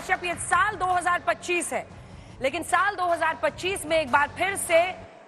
काश्यप, ये साल 2025 है, लेकिन साल 2025 में एक बार फिर से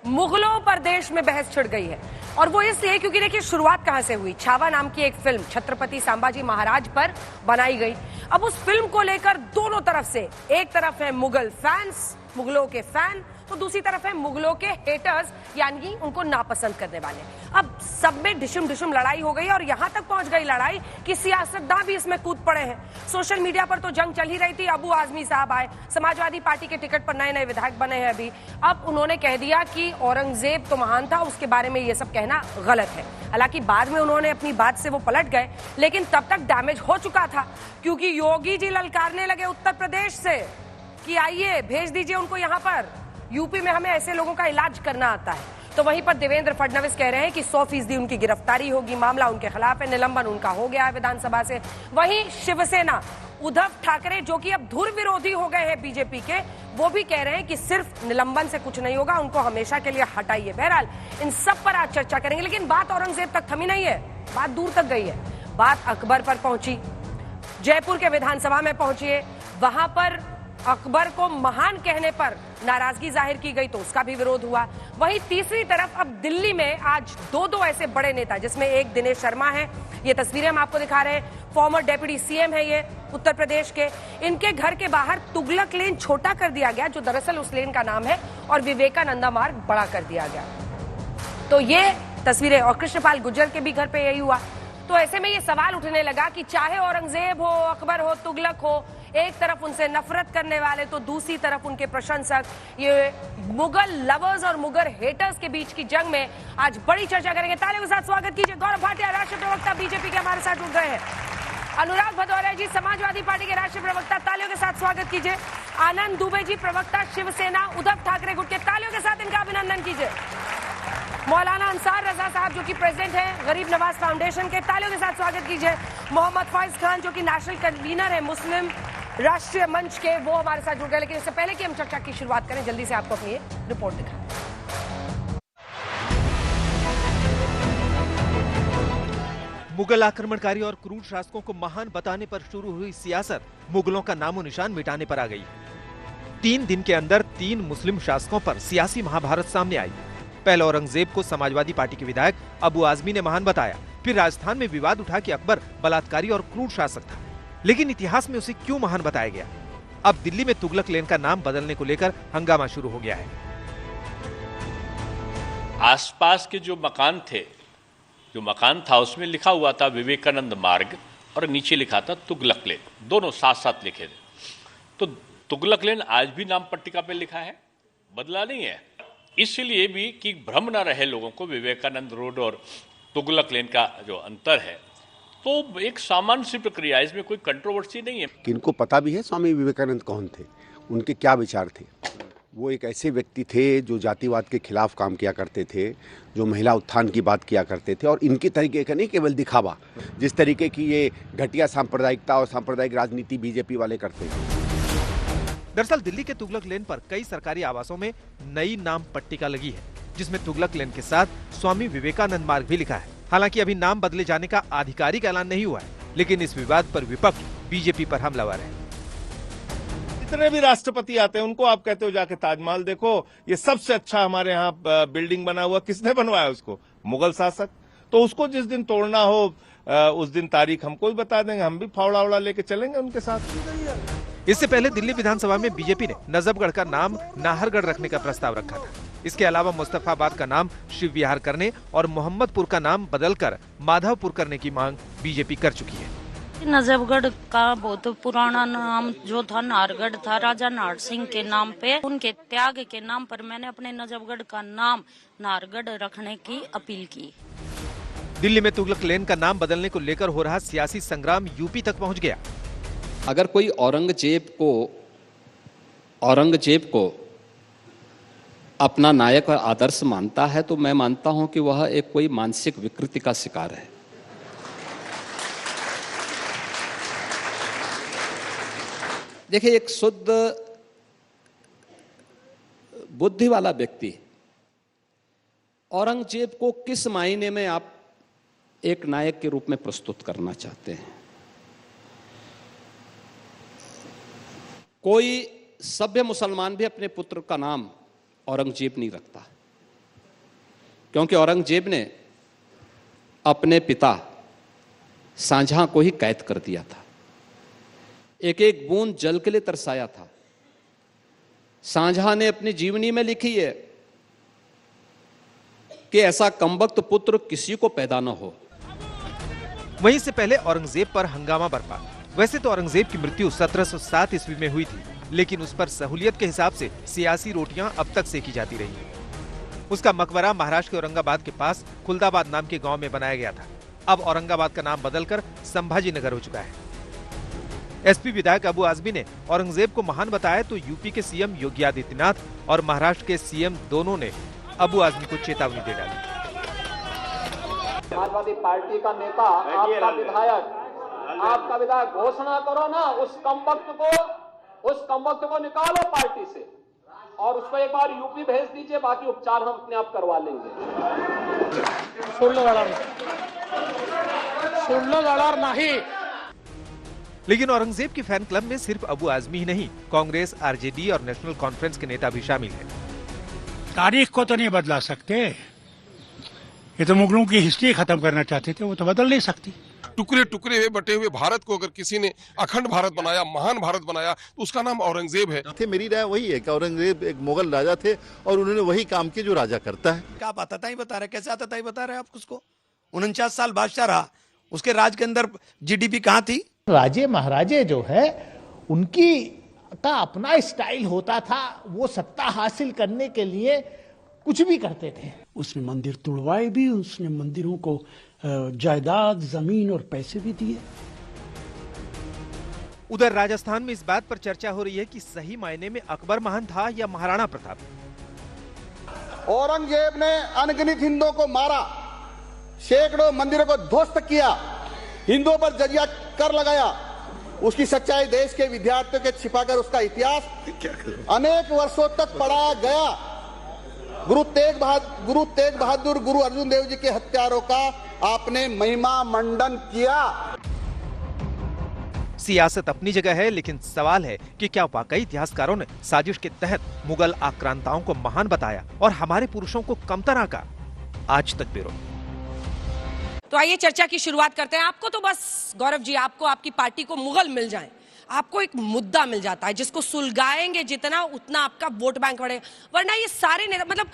मुगलों पर देश में बहस छिड़ गई है। और वो इसलिए क्योंकि देखिए शुरुआत कहां से हुई। छावा नाम की एक फिल्म छत्रपति संभाजी महाराज पर बनाई गई। अब उस फिल्म को लेकर दोनों तरफ से, एक तरफ है मुगल फैंस, मुगलों के फैन, तो दूसरी तरफ है मुगलों के हेटर्स, यानी उनको नापसंद करने वाले। अब सब में डिशम लड़ाई हो गई और यहां तक पहुंच गई लड़ाई कि सियासतदान भी इसमें कूद पड़े हैं। सोशल मीडिया पर तो जंग चल ही रही थी। अबू आजमी साहब आए, समाजवादी पार्टी के टिकट पर नए नए विधायक बने हैं अभी। अब उन्होंने कह दिया कि औरंगजेब तो महान था, उसके बारे में ये सब कहना गलत है। हालांकि बाद में उन्होंने अपनी बात से वो पलट गए, लेकिन तब तक डैमेज हो चुका था, क्योंकि योगी जी ललकारने लगे उत्तर प्रदेश से कि आइए भेज दीजिए उनको यहाँ पर, यूपी में हमें ऐसे लोगों का इलाज करना आता है। तो वहीं पर देवेंद्र फडणवीस कह रहे हैं कि 100% उनकी गिरफ्तारी होगी, मामला उनके खिलाफ है, निलंबन उनका हो गया है विधानसभा से। वहीं शिवसेना, उद्धव ठाकरे जो कि अब धुर विरोधी हो गए हैं बीजेपी के, वो भी कह रहे हैं कि सिर्फ निलंबन से कुछ नहीं होगा, उनको हमेशा के लिए हटाइए। बहरहाल इन सब पर आज चर्चा करेंगे, लेकिन बात औरंगजेब तक थमी नहीं है, बात दूर तक गई है। बात अकबर पर पहुंची, जयपुर के विधानसभा में पहुंची, वहां पर अकबर को महान कहने पर नाराजगी जाहिर की गई तो उसका भी विरोध हुआ। वहीं तीसरी तरफ अब दिल्ली में आज दो ऐसे बड़े नेता, जिसमें एक दिनेश शर्मा है, ये तस्वीरें हम आपको दिखा रहे हैं, फॉर्मर डेप्यूटी सीएम है ये उत्तर प्रदेश के। इनके घर के बाहर तुगलक लेन छोटा कर दिया गया, जो दरअसल उस लेन का नाम है, और विवेकानंदा मार्ग बड़ा कर दिया गया। तो ये तस्वीरें, और कृष्णपाल गुर्जर के भी घर पे यही हुआ। तो ऐसे में ये सवाल उठने लगा कि चाहे औरंगजेब हो, अकबर हो, तुगलक हो, एक तरफ उनसे नफरत करने वाले तो दूसरी तरफ उनके प्रशंसक, ये मुगल लवर्स और मुगल हेटर्स के बीच की जंग में आज बड़ी चर्चा करेंगे। तालियों के साथ स्वागत कीजिए गौरव भाटिया, राष्ट्रीय प्रवक्ता बीजेपी के हमारे साथ जुड़ गए हैं। अनुराग भदौरिया जी, समाजवादी पार्टी के राष्ट्रीय प्रवक्ता, तालियों के साथ स्वागत कीजिए। आनंद दुबे जी, प्रवक्ता शिवसेना उद्धव ठाकरे गुट के, तालियों के साथ इनका अभिनंदन कीजिए। मौलाना अंसार रजा साहब जो कि प्रेसिडेंट हैं गरीब नवाज फाउंडेशन के, तालियों के साथ स्वागत कीजिए। मोहम्मद फैज खान जो कि नेशनल कन्वीनर है मुस्लिम राष्ट्रीय मंच के, वो हमारे साथ जुड़ गए। लेकिन इससे पहले कि हम चर्चा की शुरुआत करें, जल्दी से आपको अपनी ये रिपोर्ट दिखाएं। मुगल आक्रमणकारी और क्रूर शासकों को महान बताने पर शुरू हुई सियासत मुगलों का नामो निशान मिटाने पर आ गई। 3 दिन के अंदर 3 मुस्लिम शासकों पर सियासी महाभारत सामने आई। पहले औरंगजेब को समाजवादी पार्टी के विधायक अबू आजमी ने महान बताया, फिर राजस्थान में विवाद उठा कि अकबर बलात्कारी और क्रूर शासक था, लेकिन इतिहास में उसे क्यों महान बताया गया? अब दिल्ली में तुगलक लेन का नाम बदलने को लेकर हंगामा शुरू हो गया है। आसपास के जो मकान था उसमें लिखा हुआ था विवेकानंद मार्ग और नीचे लिखा था तुगलक लेन, दोनों साथ साथ लिखे थे। तो तुगलक लेन आज भी नाम पट्टिका पे लिखा है, बदला नहीं है। इसलिए भी कि भ्रम ना रहे लोगों को, विवेकानंद रोड और तुगलक लेन का जो अंतर है, तो एक सामान्य सी प्रक्रिया, इसमें कोई कंट्रोवर्सी नहीं है। कि इनको पता भी है स्वामी विवेकानंद कौन थे, उनके क्या विचार थे। वो एक ऐसे व्यक्ति थे जो जातिवाद के खिलाफ काम किया करते थे, जो महिला उत्थान की बात किया करते थे, और इनकी तरीके का नहीं केवल दिखावा, जिस तरीके की ये घटिया सांप्रदायिकता और सांप्रदायिक राजनीति बीजेपी वाले करते हैं। दरअसल दिल्ली के तुगलक लेन पर कई सरकारी आवासों में नई नाम पट्टिका लगी है, जिसमें तुगलक लेन के साथ स्वामी विवेकानंद मार्ग भी लिखा है। हालांकि अभी नाम बदले जाने का आधिकारिक ऐलान नहीं हुआ है, लेकिन इस विवाद पर विपक्ष बीजेपी पर हमलावर है। जितने भी राष्ट्रपति आते हैं उनको आप कहते हो जाके ताजमहल देखो, ये सबसे अच्छा हमारे यहाँ बिल्डिंग बना हुआ, किसने बनवाया उसको? मुगल शासक। तो उसको जिस दिन तोड़ना हो उस दिन तारीख हमको भी बता देंगे, हम भी फावड़ा वड़ा लेके चलेंगे उनके साथ। इससे पहले दिल्ली विधानसभा में बीजेपी ने नजफगढ़ का नाम नाहरगढ़ रखने का प्रस्ताव रखा था। इसके अलावा मुस्तफाबाद का नाम शिव विहार करने और मोहम्मदपुर का नाम बदलकर माधवपुर करने की मांग बीजेपी कर चुकी है। नजफगढ़ का बहुत पुराना नाम जो था नाहरगढ़ था, राजा नाहर सिंह के नाम पे, उनके त्याग के नाम पर मैंने अपने नजफगढ़ का नाम नाहरगढ़ रखने की अपील की। दिल्ली में तुगलक लेन का नाम बदलने को लेकर हो रहा सियासी संग्राम यूपी तक पहुंच गया। अगर कोई औरंगजेब को अपना नायक और आदर्श मानता है तो मैं मानता हूं कि वह एक कोई मानसिक विकृति का शिकार है। देखिए, एक शुद्ध बुद्धि वाला व्यक्ति औरंगजेब को किस मायने में आप एक नायक के रूप में प्रस्तुत करना चाहते हैं? कोई सभ्य मुसलमान भी अपने पुत्र का नाम औरंगजेब नहीं रखता, क्योंकि औरंगजेब ने अपने पिता शाहजहां को ही कैद कर दिया था, एक एक बूंद जल के लिए तरसाया था। शाहजहां ने अपनी जीवनी में लिखी है कि ऐसा कमबख्त पुत्र किसी को पैदा न हो। वहीं से पहले औरंगजेब पर हंगामा बरपा। वैसे तो औरंगजेब की मृत्यु 1707 ईस्वी में हुई थी, लेकिन उस पर सहूलियत के हिसाब से सियासी रोटियां अब तक सेकी जाती रही। उसका मकबरा महाराष्ट्र के औरंगाबाद के पास खुलदाबाद नाम के गांव में बनाया गया था। अब औरंगाबाद का नाम बदलकर संभाजी नगर हो चुका है। एसपी विधायक अबू आजमी ने औरंगजेब को महान बताया तो यूपी के सीएम योगी आदित्यनाथ और महाराष्ट्र के सीएम दोनों ने अबू आजमी को चेतावनी दे डाली। समाजवादी पार्टी का नेता, आपका विधायक घोषणा करो ना, उस कमबख्त को निकालो पार्टी से और उसको एक बार यूपी भेज दीजिए, बाकी उपचार हम अपने आप करवा लेंगे। नहीं। लेकिन औरंगजेब की फैन क्लब में सिर्फ अबू आजमी ही नहीं, कांग्रेस, आरजेडी और नेशनल कॉन्फ्रेंस के नेता भी शामिल हैं। तारीख को तो नहीं बदला सकते, ये तो मुगलों की हिस्ट्री खत्म करना चाहते थे, वो तो बदल नहीं सकती। टुकड़े टुकड़े हुए बटे हुए भारत को अगर किसी ने अखंड भारत बनाया, महान भारत बनाया, तो उसका नाम औरंगजेब है। मेरी राय वही है कि औरंगजेब एक मुगल राजा थे और उन्होंने वही काम किया जो राजा करता है। क्या आप आतताई बता रहे, कैसे आतताई बता रहे हैं आप उसको? 49 साल बादशाह रहा, उसके राज के अंदर जीडीपी कहाँ थी? राजे महाराजे जो है उनकी का अपना स्टाइल होता था, वो सत्ता हासिल करने के लिए कुछ भी करते थे। उसने मंदिर तुड़वाए भी, उसने मंदिरों को जायदाद, जमीन और पैसे भी दिए। उधर राजस्थान में इस बात पर चर्चा हो रही है कि सही मायने में अकबर महान था या महाराणा प्रताप। औरंगजेब ने अनगिनत हिंदुओं को मारा, सैकड़ों मंदिरों को ध्वस्त किया, हिंदुओं पर जजिया कर लगाया। उसकी सच्चाई देश के विद्यार्थियों के छिपाकर उसका इतिहास अनेक वर्षों तक पढ़ाया गया। गुरु तेग बहादुर, गुरु अर्जुन देव जी के हत्यारों का आपने महिमा मंडन किया। सियासत अपनी जगह है, लेकिन सवाल है कि क्या वाकई इतिहासकारों ने साजिश के तहत मुगल आक्रांताओं को महान बताया और हमारे पुरुषों को कमतर आंका? आज तक ब्यूरो। तो आइए चर्चा की शुरुआत करते हैं। आपको तो बस गौरव जी, आपको आपकी पार्टी को मुगल मिल जाएं, आपको एक मुद्दा मिल जाता है जिसको सुलगाएंगे जितना उतना आपका वोट बैंक बढ़ेगा। वरना ये सारे मतलब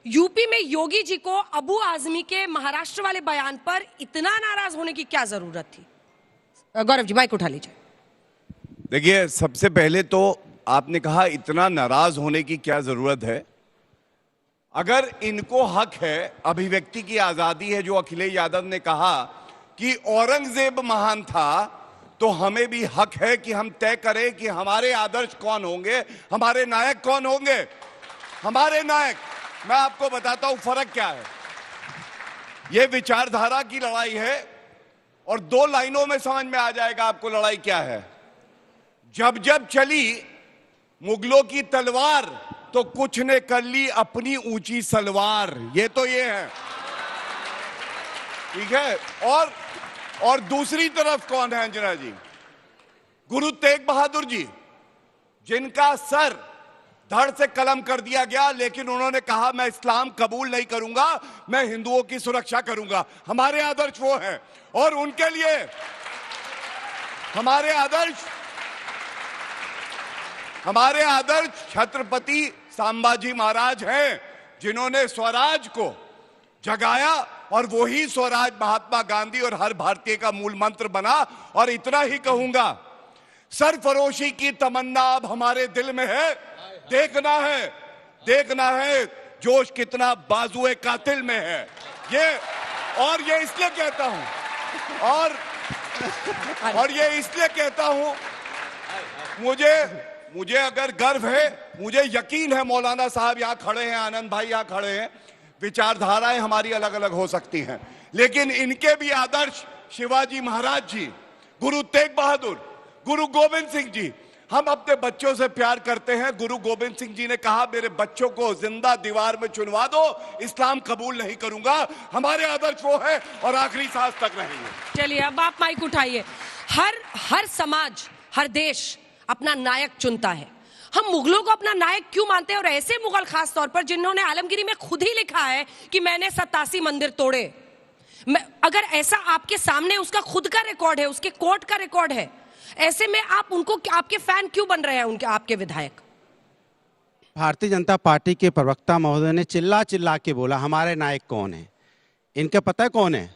यूपी में योगी जी को अबू आजमी के महाराष्ट्र वाले बयान पर इतना नाराज होने की क्या जरूरत थी? गौरव जी माइक उठा लीजिए। देखिए, सबसे पहले तो आपने कहा इतना नाराज होने की क्या जरूरत है। अगर इनको हक है, अभिव्यक्ति की आजादी है, जो अखिलेश यादव ने कहा कि औरंगजेब महान था, तो हमें भी हक है कि हम तय करें कि हमारे आदर्श कौन होंगे, हमारे नायक कौन होंगे। हमारे नायक, मैं आपको बताता हूं फर्क क्या है। यह विचारधारा की लड़ाई है और 2 लाइनों में समझ में आ जाएगा आपको लड़ाई क्या है। जब जब चली मुगलों की तलवार, तो कुछ ने कर ली अपनी ऊंची सलवार। ये तो ये है, ठीक है। और दूसरी तरफ कौन है अंजना जी? गुरु तेग बहादुर जी, जिनका सर धड़ से कलम कर दिया गया, लेकिन उन्होंने कहा मैं इस्लाम कबूल नहीं करूंगा, मैं हिंदुओं की सुरक्षा करूंगा। हमारे आदर्श वो हैं और उनके लिए हमारे आदर्श छत्रपति संभाजी महाराज हैं, जिन्होंने स्वराज को जगाया और वही स्वराज महात्मा गांधी और हर भारतीय का मूल मंत्र बना। और इतना ही कहूंगा, सरफरोशी की तमन्ना अब हमारे दिल में है। देखना है जोश कितना बाजुए कातिल में है। ये इसलिए कहता हूं और ये इसलिए कहता हूं, मुझे अगर गर्व है, मुझे यकीन है, मौलाना साहब यहां खड़े हैं, आनंद भाई यहां खड़े हैं, विचारधाराएं हमारी अलग अलग हो सकती हैं, लेकिन इनके भी आदर्श शिवाजी महाराज जी, गुरु तेग बहादुर, गुरु गोविंद सिंह जी, हम अपने बच्चों से प्यार करते हैं। गुरु गोविंद सिंह जी ने कहा मेरे बच्चों को जिंदा दीवार में चुनवा दो, इस्लाम कबूल नहीं करूंगा। हमारे आदर्श वो है और आखिरी सांस तक रहेंगे। चलिए अब आप माइक उठाइए। हर समाज, हर देश अपना नायक चुनता है। हम मुगलों को अपना नायक क्यों मानते हैं, और ऐसे मुगल खास तौर पर जिन्होंने आलमगीरी में खुद ही लिखा है कि मैंने 87 मंदिर तोड़े। अगर ऐसा आपके सामने उसका खुद का रिकॉर्ड है, उसके कोर्ट का रिकॉर्ड है, ऐसे में आप उनको, आपके फैन क्यों बन रहे हैं उनके, आपके विधायक? भारतीय जनता पार्टी के प्रवक्ता महोदय ने चिल्ला चिल्ला के बोला हमारे नायक कौन है। इनका पता है कौन है?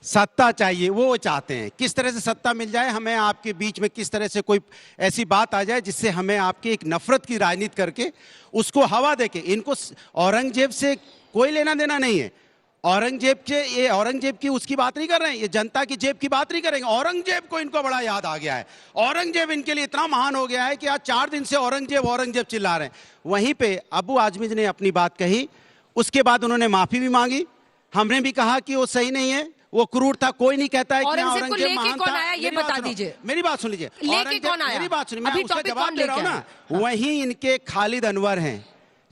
सत्ता चाहिए, वो चाहते हैं। किस तरह से सत्ता मिल जाए, हमें आपके बीच में किस तरह से कोई ऐसी बात आ जाए जिससे हमें आपकी एक नफरत की राजनीति करके उसको हवा देके। इनको औरंगजेब से कोई लेना देना नहीं है। औरंगजेब की उसकी बात नहीं कर रहे हैं, ये जनता की जेब की बात नहीं करेंगे। औरंगजेब को इनको बड़ा याद आ गया है। औरंगजेब इनके लिए इतना महान हो गया है कि आज 4 दिन से औरंगजेब चिल्ला रहे हैं। वहीं पे अबू आजमी ने अपनी बात कही, उसके बाद उन्होंने माफी भी मांगी। हमने भी कहा कि वो सही नहीं है, वो क्रूर था। कोई नहीं कहता है कि औरंगजेब महान था। आया ये बता दीजिए, मेरी बात सुन लीजिए। लेके कौन आया? मेरी बात सुनिए, मैं अभी उसका जवाब दे रहा हूं ना। हाँ। वहीं इनके खालिद अनवर हैं,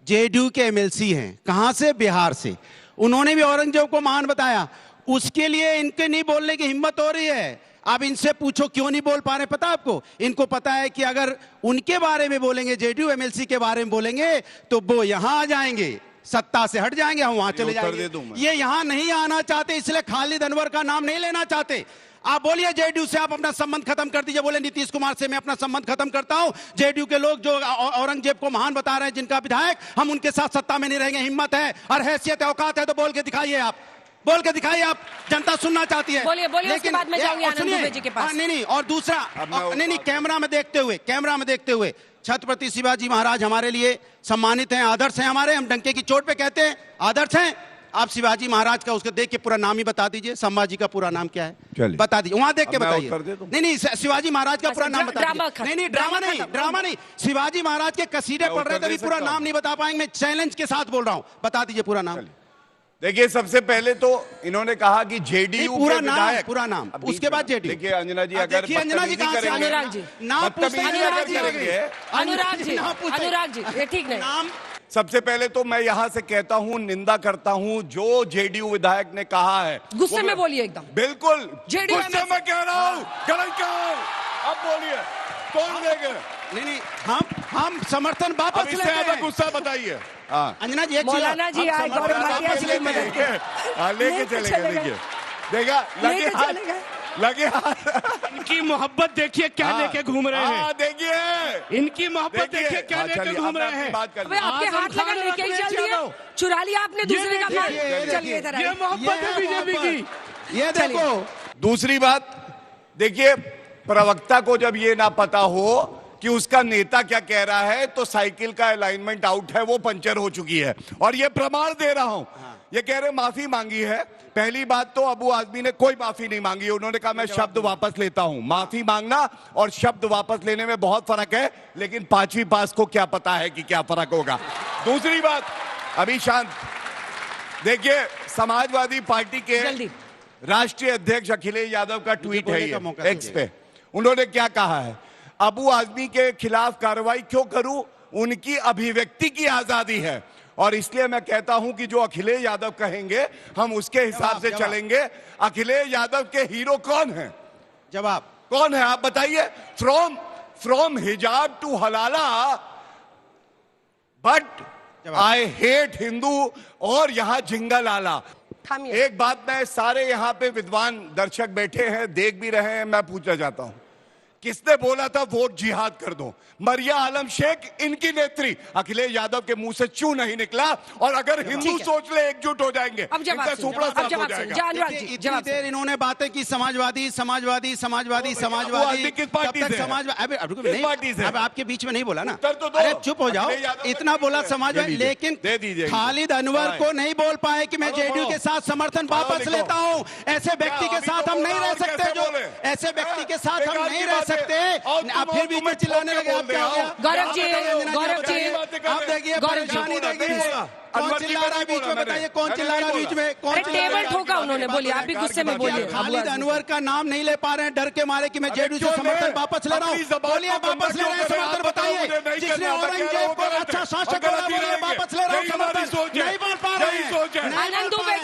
जेडीयू के एमएलसी हैं। कहां से? बिहार से। उन्होंने भी औरंगजेब को महान बताया। उसके लिए इनके नहीं बोलने की हिम्मत हो रही है। अब इनसे पूछो क्यों नहीं बोल पा रहे, पता आपको? इनको पता है कि अगर उनके बारे में बोलेंगे, जेडीयू एमएलसी के बारे में बोलेंगे, तो वो यहां आ जाएंगे, सत्ता से हट जाएंगे, हम वहां चले जाएंगे। ये यहां नहीं आना चाहते, इसलिए खालिद अनवर का नाम नहीं लेना चाहते। आप बोलिए जेडीयू से आप अपना संबंध खत्म कर दीजिए। बोले नीतीश कुमार से मैं अपना संबंध खत्म करता हूं। जेडीयू के लोग जो औरंगजेब को महान बता रहे हैं, जिनका विधायक, हम उनके साथ सत्ता में नहीं रहेंगे। हिम्मत है और हैसियत औकात है तो बोल के दिखाइए। आप बोल के दिखाइए, आप जनता सुनना चाहती है। बोलिए, उसके बाद मैं जाऊंगी आनंद दुबे जी के पास। नहीं, और दूसरा, नहीं, कैमरा में देखते हुए छत्रपति शिवाजी महाराज हमारे लिए सम्मानित हैं, आदर्श हैं हमारे। हम डंके की चोट पे कहते हैं आदर्श हैं। आप शिवाजी महाराज का उसको देख के पूरा नाम ही बता दीजिए। संभाजी का पूरा नाम क्या है बता दीजिए, वहां देख के बताइए। नहीं, शिवाजी महाराज का पूरा नाम बता दीजिए। नहीं, ड्रामा नहीं। शिवाजी महाराज के कसीदे पढ़ रहे थे, पूरा नाम नहीं बता पाएंगे। मैं चैलेंज के साथ बोल रहा हूँ, बता दीजिए पूरा नाम। देखिए, सबसे पहले तो इन्होंने कहा कि जेडीयू पूरा नाम, उसके बाद जेडीयू। देखिए अंजना जी, अगर अनुराग जी ये ठीक नहीं। सबसे पहले तो मैं यहाँ से कहता हूँ, निंदा करता हूँ जो जेडीयू विधायक ने कहा है। गुस्से में बोलिए एकदम। बिल्कुल गुस्से में कह रहा हूँ। अब बोलिए, कौन देगा? नहीं, हम समर्थन वापस लेते हैं। गुस्सा बताइए। अंजना जी, मौलाना जी आए, गौरव भाटिया जी की मदद लेके चलेंगे। देखिए, देखा लगे हाथ। इनकी मोहब्बत देखिए क्या लेके घूम रहे हैं। देखिए इनकी मोहब्बत देखिए क्या लेके घूम रहे हैं। आपके हाथ लगा लेके ही चल दिए, चुरा लिया आपने दूसरे का माल। चलिए इधर, ये मोहब्बत है बीजेपी की। ये देखो। दूसरी बात देखिए, प्रवक्ता को जब ये ना पता हो कि उसका नेता क्या कह रहा है, तो साइकिल का अलाइनमेंट आउट है, वो पंचर हो चुकी है। और ये प्रमाण दे रहा हूं। ये कह रहे माफी मांगी है। पहली बात तो अबू आजमी ने कोई माफी नहीं मांगी। उन्होंने कहा मैं शब्द वापस लेता हूं। माफी मांगना और शब्द वापस लेने में बहुत फर्क है, लेकिन 5वीं पास को क्या पता है कि क्या फर्क होगा। दूसरी बात, अभी शांत। देखिए, समाजवादी पार्टी के राष्ट्रीय अध्यक्ष अखिलेश यादव का ट्वीट है ये एक्स पे। उन्होंने क्या कहा है? अबू आजमी के खिलाफ कार्रवाई क्यों करूं? उनकी अभिव्यक्ति की आजादी है, और इसलिए मैं कहता हूं कि जो अखिलेश यादव कहेंगे हम उसके हिसाब से चलेंगे। अखिलेश यादव के हीरो कौन है? जवाब कौन है आप बताइए? From hijab to halala, but I hate Hindu, और यहां जिंगल आला। एक बात मैं, सारे यहां पे विद्वान दर्शक बैठे हैं, देख भी रहे हैं, मैं पूछना चाहता हूं, किसने बोला था वोट जिहाद कर दो? मरिया आलम शेख, इनकी नेत्री। अखिलेश यादव के मुंह से चू नहीं निकला। और अगर हिंदू सोच ले एकजुट हो जाएंगे, इनका सुपड़ा साफ हो जाएगा। इतनी देर इन्होंने बातें की समाजवादी। किस पार्टी से? अब आपके बीच में नहीं बोला ना, अरे चुप हो जाओ। इतना बोला समाजवादी, लेकिन खालिद अनवर को नहीं बोल पाए कि मैं जेडीयू के साथ समर्थन वापस लेता हूँ। ऐसे व्यक्ति के साथ हम नहीं रह सकते, जो ऐसे व्यक्ति के साथ हम नहीं रह सकते। आप फिर बीच में चिल्लाने लगे। आप क्या हो गया? गौरव जी, आप देखिए परेशानी देखिए। कौन चिल्ला रहा है बीच में? बताइए कौन चिल्ला रहा है बीच में? कौन टेबल ठोका उन्होंने? बोलिए, आप भी गुस्से में बोलिए। खालिद अनवर का नाम नहीं ले पा रहे हैं डर के मारे कि मैं जेडीयू से समर्थन वापस ले रहा हूँ। बोलिए वापस ले रहे हैं समर्थन, बताइए। जिसने औरंगजेब को अच्छा शासक बोला, बोलिए वापस ले रहा हूँ समर्थन। नहीं बोल पा रहे हैं। आनंद दुबे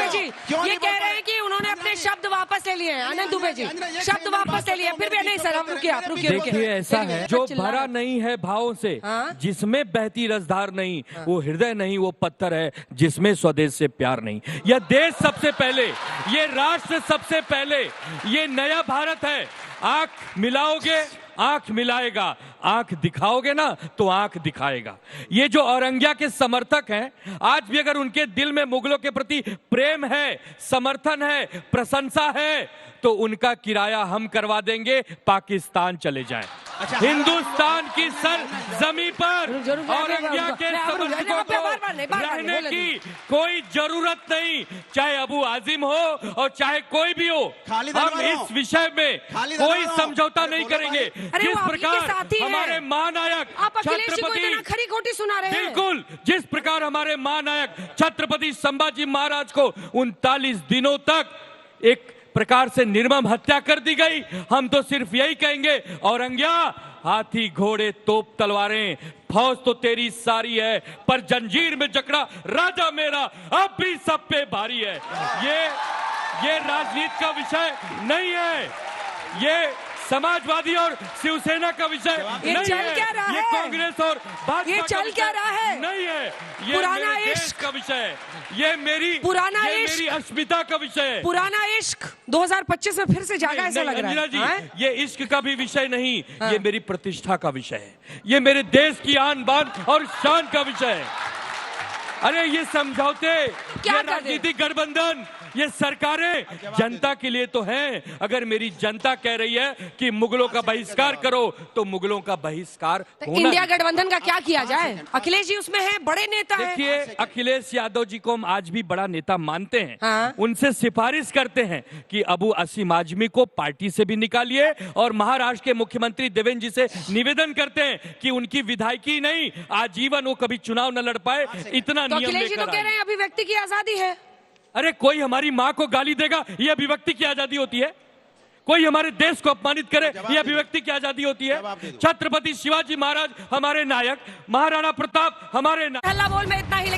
जी, ये कह रहे हैं कि उन्होंने अपने शब्द वापस ले लिए हैं आनंद दुबे जी, शब्द वापस ले लिए, फिर भी नहीं सर, हम रुकिए, आप रुकिए। देखिए ऐसा है, जो भरा नहीं है भावों से, जिसमें बहती रसधार नहीं, वो हृदय नहीं, वो पत्थर है जिसमें स्वदेश से प्यार नहीं। यह देश सबसे पहले, ये राष्ट्र सबसे पहले, ये नया भारत है। आंख मिलाओगे आंख मिलाएगा, आंख दिखाओगे ना तो आंख दिखाएगा। ये जो औरंगिया के समर्थक हैं, आज भी अगर उनके दिल में मुगलों के प्रति प्रेम है, समर्थन है, प्रशंसा है, तो उनका किराया हम करवा देंगे, पाकिस्तान चले जाएं। हिंदुस्तान की सर जमीन पर औरंगिया के समर्थकों को रहने की कोई जरूरत नहीं, चाहे अबू आजिम हो और चाहे कोई भी हो। हम इस विषय में कोई समझौता नहीं करेंगे। जिस प्रकार हमारे महानायक छत्रपति, खरी खोटी सुना रहे हैं, बिल्कुल जिस प्रकार हमारे महानायक छत्रपति संभाजी महाराज को 39 दिनों तक एक प्रकार से निर्मम हत्या कर दी गई, हम तो सिर्फ यही कहेंगे, औरंगिया हाथी घोड़े तोप तलवारें, फौज तो तेरी सारी है, पर जंजीर में जकड़ा राजा मेरा अब भी सब पे भारी है। ये राजनीति का विषय नहीं है, ये समाजवादी और शिवसेना का विषय नहीं है, ये कांग्रेस और भाजपा का विषय नहीं है, ये पुराना मेरे देश का विषय है, ये मेरी अस्मिता का विषय है। पुराना इश्क 2025 में फिर से जागा ऐसा लग रहा है। ये इश्क का भी विषय नहीं, ये मेरी प्रतिष्ठा का विषय है, ये मेरे देश की आन बान और शान का विषय है। अरे ये समझौते, ये राजनीतिक गठबंधन, ये सरकारें जनता के लिए तो हैं। अगर मेरी जनता कह रही है कि मुगलों का बहिष्कार करो, तो मुगलों का बहिष्कार होना। इंडिया गठबंधन का क्या किया जाए? अखिलेश जी उसमें है, बड़े नेता हैं। देखिए अखिलेश यादव जी को हम आज भी बड़ा नेता मानते हैं, उनसे सिफारिश करते हैं कि अबू असीम आजमी को पार्टी से भी निकालिए, और महाराष्ट्र के मुख्यमंत्री देवेंद्र जी से निवेदन करते हैं कि उनकी विधायकी नहीं, आजीवन वो कभी चुनाव न लड़ पाए, इतना नियम अखिलेश जी तो कह रहे हैं अभिव्यक्ति की आजादी है। अरे कोई हमारी माँ को गाली देगा, ये अभिव्यक्ति की आजादी होती है? कोई हमारे देश को अपमानित करे, ये अभिव्यक्ति की आजादी होती है? छत्रपति शिवाजी महाराज हमारे नायक, महाराणा प्रताप हमारे नायक। हल्ला बोल में इतना ही।